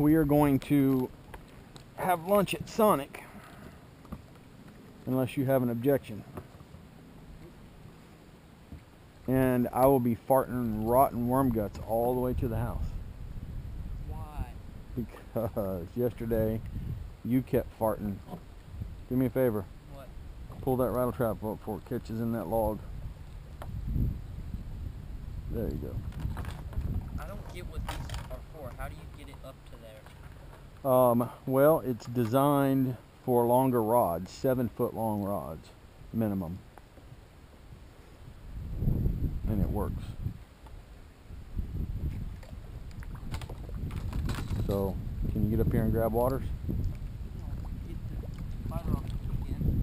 we are going to have lunch at Sonic, unless you have an objection. And I will be farting rotten worm guts all the way to the house. Why? Because yesterday you kept farting. Do me a favor. What? Pull that rattle trap up before it catches in that log. There you go. I don't get what these are for. How do you get it up to there? Well, it's designed for longer rods, 7-foot long rods, minimum. And it works. So, can you get up here and grab waters? Get the fiber off the weekend.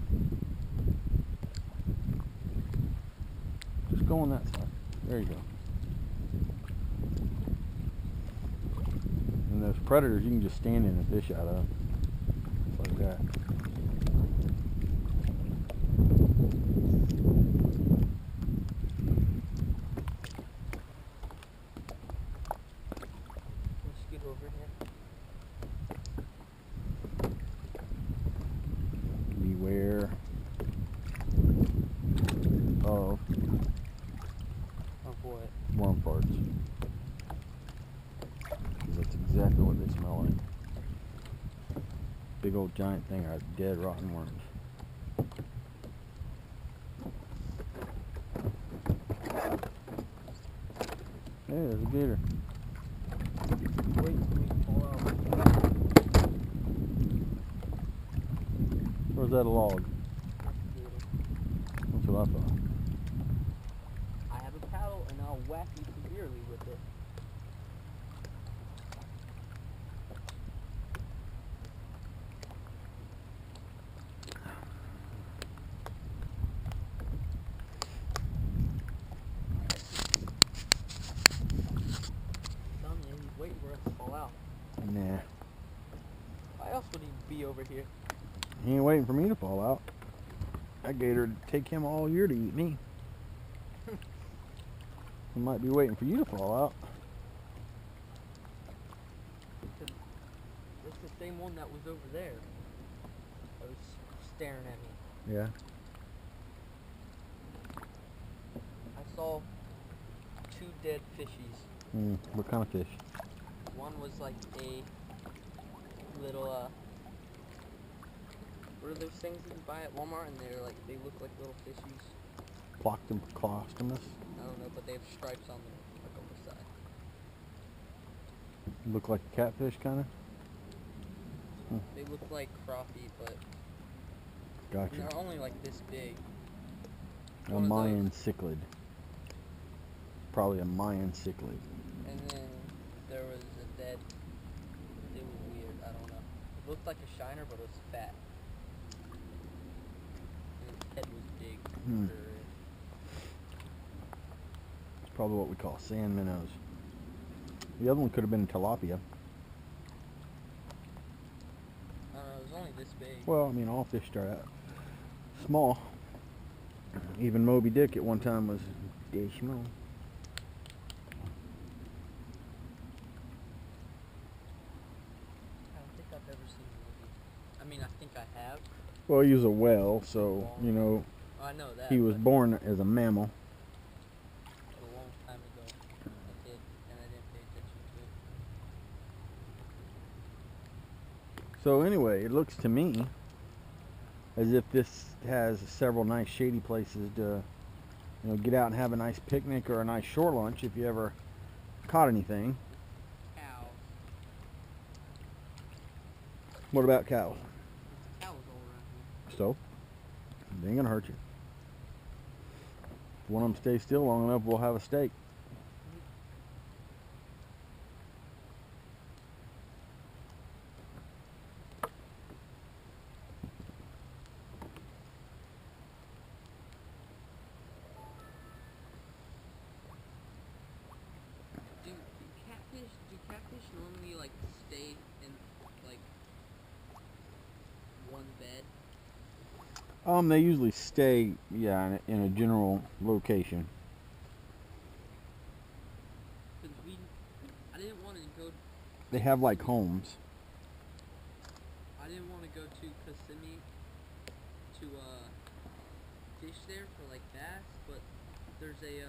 Just go on that side. There you go. And those predators you can just stand in and fish out of. Just like that. Let's get over here. Beware of Of what? worm farts. That's exactly what they smell like. Big old giant thing of dead rotten worms. Hey, there's a gator. Wait for me to pull out. Or is that a log? That's what I thought. I have a paddle and I'll whack you severely with it. Tell me, he's waiting for us to fall out. Nah. Why else would he be over here? He ain't waiting for me to fall out. That gator would take him all year to eat me. He might be waiting for you to fall out. That's the same one that was over there. That was staring at me. Yeah. I saw 2 dead fishies. What kind of fish? One was like a little, what are those things that you buy at Walmart and they look like little fishies? Clostomus? I don't know, but they have stripes on them, like on the side. Look like a catfish, kind of? They look like crappie, but Gotcha. they're only like this big. A One of Mayan cichlid. Probably a Mayan cichlid. And then there was a dead, it was weird, I don't know. It looked like a shiner, but it was fat. And its head was big. For It's probably what we call sand minnows. The other one could have been tilapia. I don't know, it was only this big. Well, I mean, all fish start out small. Even Moby Dick at one time was this small. I don't think I've ever seen Moby. I mean, I think I have. Well, he was a whale, so, you know, Oh, I know that. he was but born as a mammal. a long time ago. I did, and I didn't pay attention to it. So anyway, it looks to me as if this has several nice shady places to, you know, get out and have a nice picnic or a nice shore lunch if you ever caught anything. Cow. What about cows? Cows all around here. So, they ain't gonna hurt you. If one of them stays still long enough, we'll have a steak. Do catfish normally like stay in like one bed? They usually stay, yeah, in a general location. Cause I didn't want to go they have like homes. I didn't want to go to Kissimmee to fish there for like bass, but there's a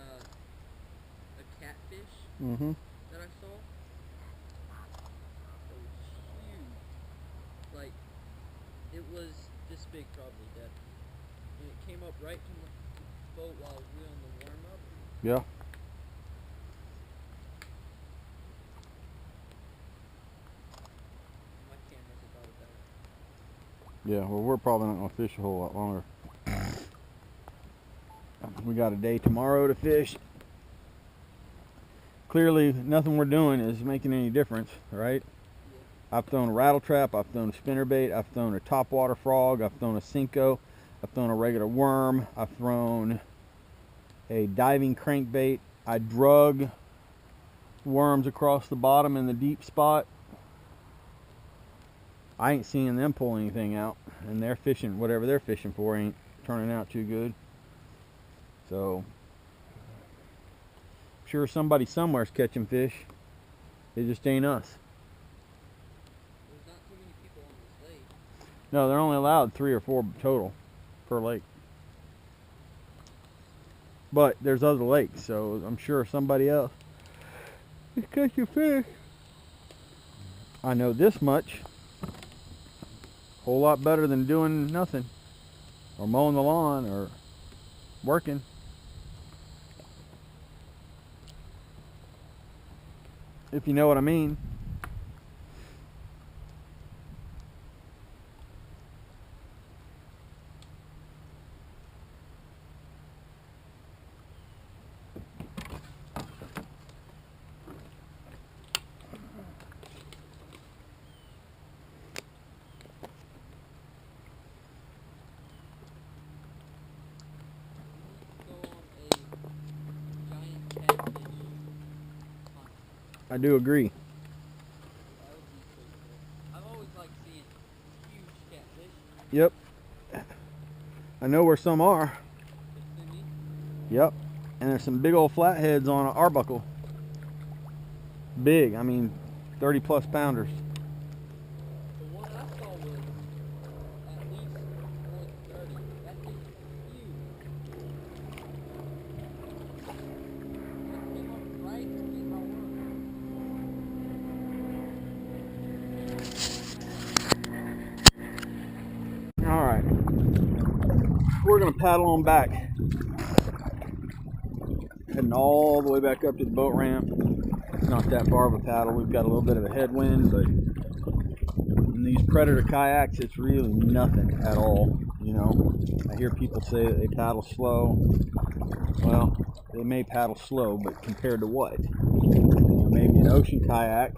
catfish Mm-hmm. that I saw. It was huge. Like, it was this big probably, Dad. And it came up right from the boat while we were on the warm up. Yeah. My camera's about it better. Yeah, well, we're probably not going to fish a whole lot longer. We got a day tomorrow to fish. Clearly, nothing we're doing is making any difference, right? Yeah. I've thrown a rattle trap, I've thrown a spinnerbait, I've thrown a topwater frog, I've thrown a Cinco, I've thrown a regular worm, I've thrown a diving crankbait. I drug worms across the bottom in the deep spot. I ain't seeing them pull anything out, and they're fishing, whatever they're fishing for ain't turning out too good. So, I'm sure somebody somewhere's catching fish. It just ain't us. There's not too many people on this lake. No, they're only allowed 3 or 4 total per lake. But there's other lakes, so I'm sure somebody else is catching fish. I know this much. Whole lot better than doing nothing, or mowing the lawn, or working. If you know what I mean. Go on a giant catfish hunt. I do agree. That would be so cool. I've always liked seeing huge catfish. Yep. I know where some are. Kissimmee. Yep. And there's some big old flatheads on Arbuckle. Big, I mean 30 plus pounders. The one I saw was at least more than 30. That thing is huge. It came up right to get my worm. Alright. We're going to paddle on back. Heading all the way back up to the boat ramp. It's not that far of a paddle. We've got a little bit of a headwind, but in these Predator kayaks, it's really nothing at all. You know, I hear people say that they paddle slow. Well, they may paddle slow, but compared to what? Maybe an ocean kayak,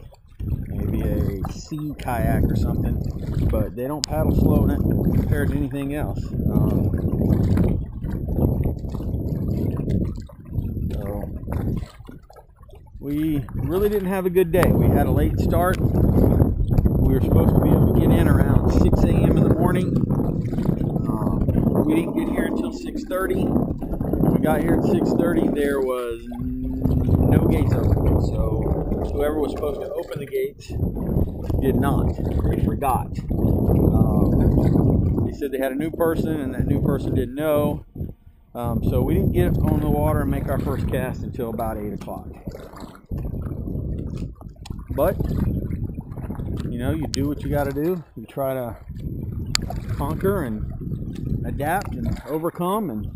maybe a sea kayak or something, but they don't paddle slow compared to anything else. So we really didn't have a good day. We had a late start. We were supposed to be able to get in around 6 a.m. in the morning. We didn't get here until 6:30. When we got here at 6:30, there was no gates open. So whoever was supposed to open the gates did not. They forgot. They said they had a new person, and that new person didn't know. So we didn't get on the water and make our first cast until about 8 o'clock. But, you know, you do what you got to do. You try to conquer and adapt and overcome and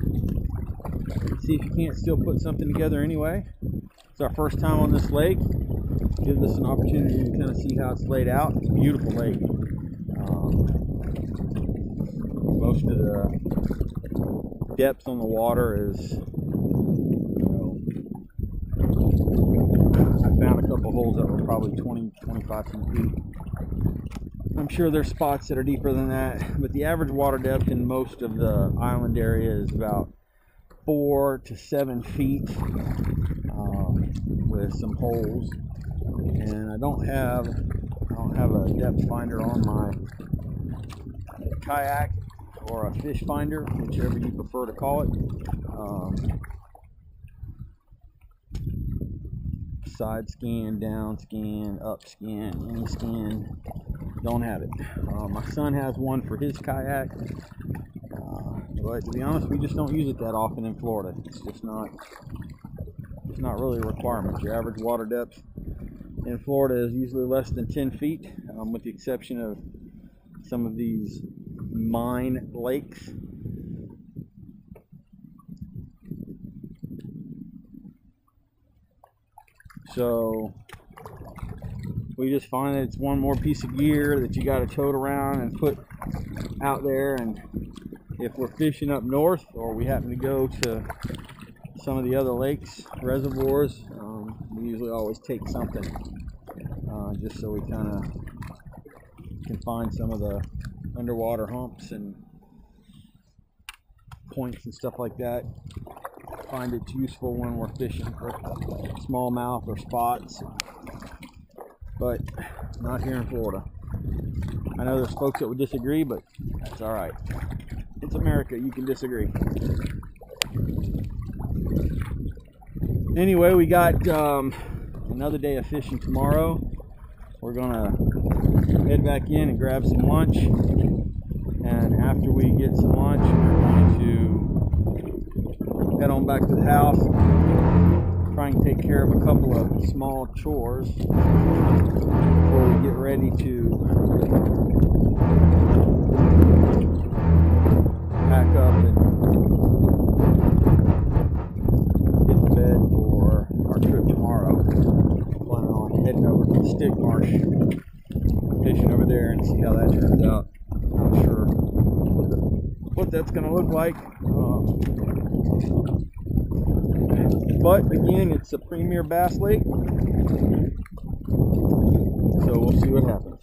see if you can't still put something together anyway. It's our first time on this lake. Gives us an opportunity to kind of see how it's laid out. It's a beautiful lake. Most of the depth on the water is, I found a couple holes that were probably 20, 25 feet deep. I'm sure there's spots that are deeper than that, but the average water depth in most of the island area is about 4 to 7 feet, with some holes. And I don't have a depth finder on my kayak, or a fish finder, whichever you prefer to call it. side scan, down scan, up scan, in scan. Don't have it. My son has one for his kayak, but to be honest, we just don't use it that often in Florida. It's just not really a requirement. Your average water depth in Florida is usually less than 10 feet, with the exception of some of these mine lakes. So we just find that it's one more piece of gear that you got to tote around and put out there. And if we're fishing up north, or we happen to go to some of the other lakes, reservoirs, we usually always take something, just so we kind of can find some of the underwater humps and points and stuff like that. Find it useful when we're fishing for smallmouth or spots, but not here in Florida. I know there's folks that would disagree, but that's all right. It's America. You can disagree. Anyway, we got another day of fishing tomorrow. We're gonna head back in and grab some lunch, and after we get some lunch, we're going to head on back to the house, try and take care of a couple of small chores before we get ready to pack up and get to bed for our trip tomorrow. Planning on heading over to the Stick Marsh, fishing over there, and see how that turns out. Not sure what that's going to look like. But again, it's a premier bass lake, so we'll see what happens.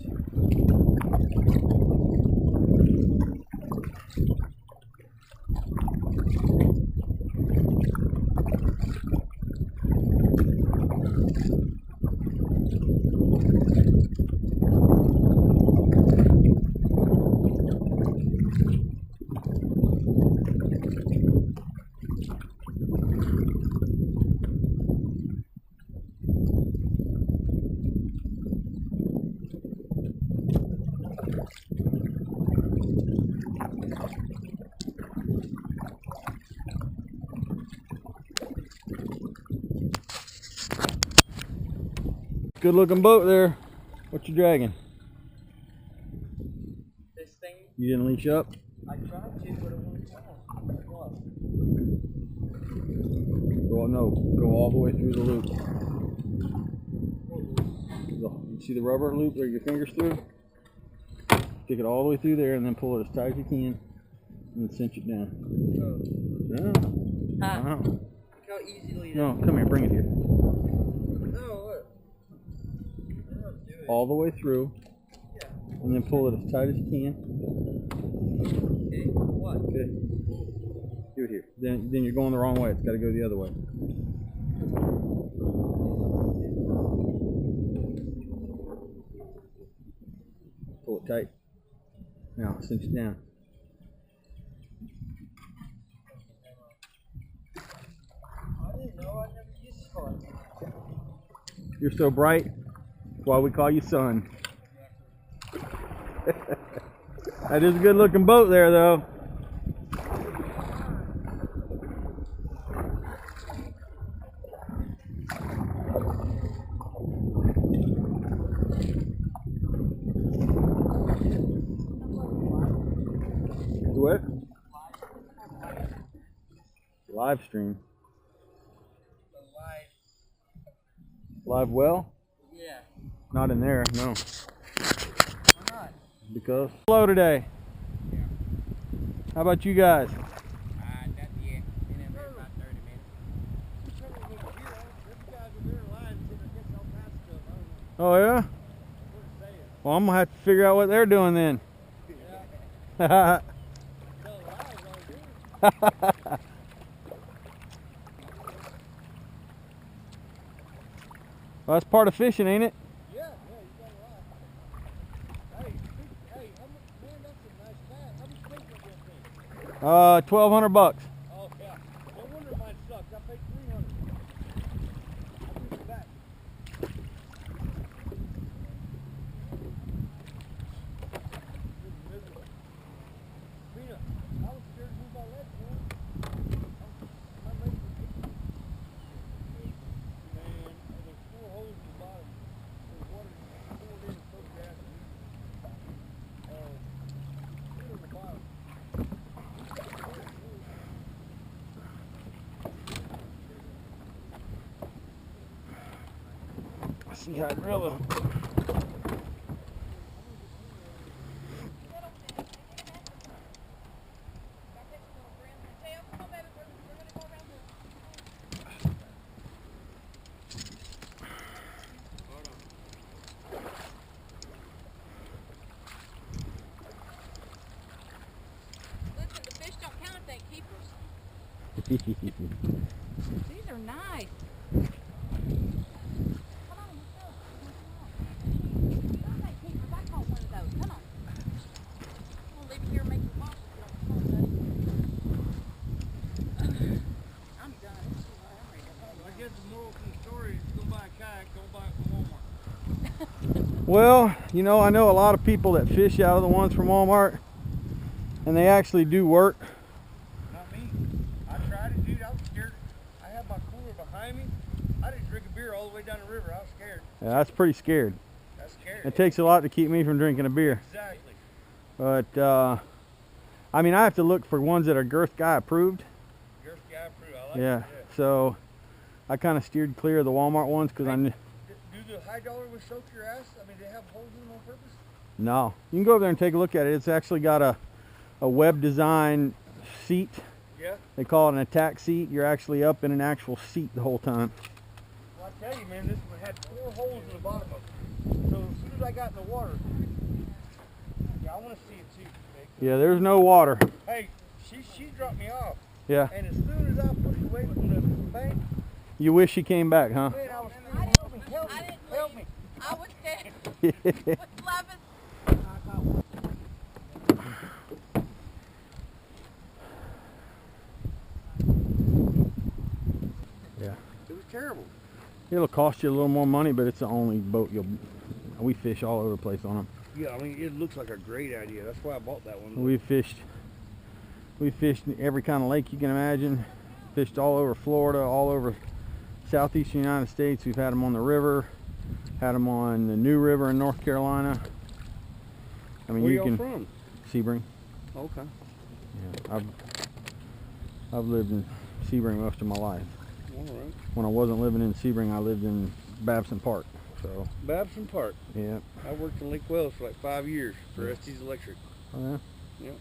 Good looking boat there. What you dragging? This thing, You didn't leash up? I tried to, but it wouldn't come. Well, no. Go all the way through the loop. You see the rubber loop where your fingers through? Stick it all the way through there and then pull it as tight as you can and then cinch it down. No. Look how easily that. No, come here, bring it here. No, look. All the way through, Yeah. and then pull it as tight as you can. Okay. What? Okay. Do it here. Then you're going the wrong way. It's got to go the other way. Pull it tight. Now cinch it down. I didn't know. I never used fun. You're so bright. That's why we call you son. That is a good looking boat there, though. What? Live stream. The live. Live well? Yeah. Not in there, no. Why not? Because slow today. Yeah. How about you guys? Not yet. In about 30 minutes. Oh yeah? Well, I'm gonna have to figure out what they're doing then. Yeah. Well, that's part of fishing, ain't it? Yeah, you got a lot. Hey, man, that's a nice cat. How much weight was that thing? $1,200. Oh, yeah. No wonder mine sucks. I paid $300. I'll give it back. see how I drill them. These are nice. Come on, let's go. You don't take keepers. I caught one of those. Come on. We'll leave it here and make some wash if you don't come, buddy. I'm done. It's too hard. I'm ready to go. I guess the moral from the story is go buy a kayak, don't buy it from Walmart. Well, you know, I know a lot of people that fish out of the ones from Walmart, and they actually do work. Not me. I tried it, dude. I was scared. I had my cooler behind me. I didn't drink a beer all the way down the river. I was scared. Yeah, that's pretty scared. That's scary. It takes a lot to keep me from drinking a beer. Exactly. But, I mean, I have to look for ones that are Girth Guy approved. Your guy approved. I like Yeah, it. so I kind of steered clear of the Walmart ones because I knew. Do the high dollar would soak your ass? I mean, they have holes in them on purpose? No, you can go over there and take a look at it. It's actually got a web design seat. Yeah. They call it an attack seat. You're actually up in an actual seat the whole time. Well, I tell you, man, this one had 4 holes in the bottom of it. So as soon as I got in the water, yeah, I want to see it too. Okay? Yeah, there's no water. Hey, she dropped me off. Yeah, And as soon as I pushed away from the bank, you wish she came back, huh? man, I was I screaming, didn't help me, leave. help I me, didn't help leave. me. I was dead. With loving. Yeah. It was terrible. It'll cost you a little more money, but it's the only boat we fish all over the place on them. Yeah, I mean, it looks like a great idea. That's why I bought that one. We fished every kind of lake you can imagine. Fished all over Florida, all over southeastern United States. We've had them on the river, had them on the New River in North Carolina. I mean, Where you y'all can from? Sebring. Okay. Yeah, I've lived in Sebring most of my life. All right. When I wasn't living in Sebring, I lived in Babson Park. So Babson Park. yeah. I worked in Lake Wells for like 5 years for Estes Electric. Oh, yeah. Yep.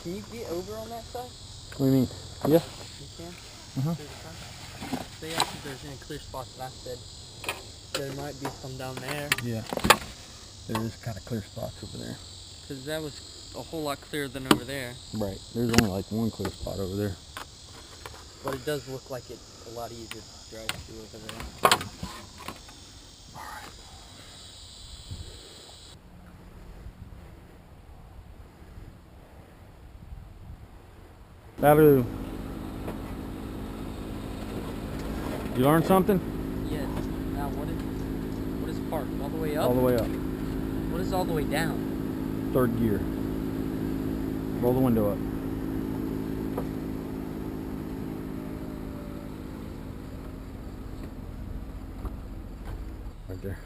Can you get over on that side? What do you mean? Yeah. You can? Uh-huh. They asked if there's any clear spots, and I said there might be some down there. Yeah. There is kind of clear spots over there. Because that was a whole lot clearer than over there. Right. There's only like one clear spot over there. But it does look like it's a lot easier to drive through over there. Baloo. You learn something? Yes. Now what is park? All the way up? All the way up. What is all the way down? Third gear. Roll the window up. Right there.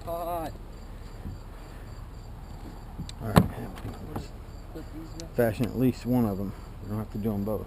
Hot. Hot. All right. Put these up. Fashion at least one of them. You don't have to do them both.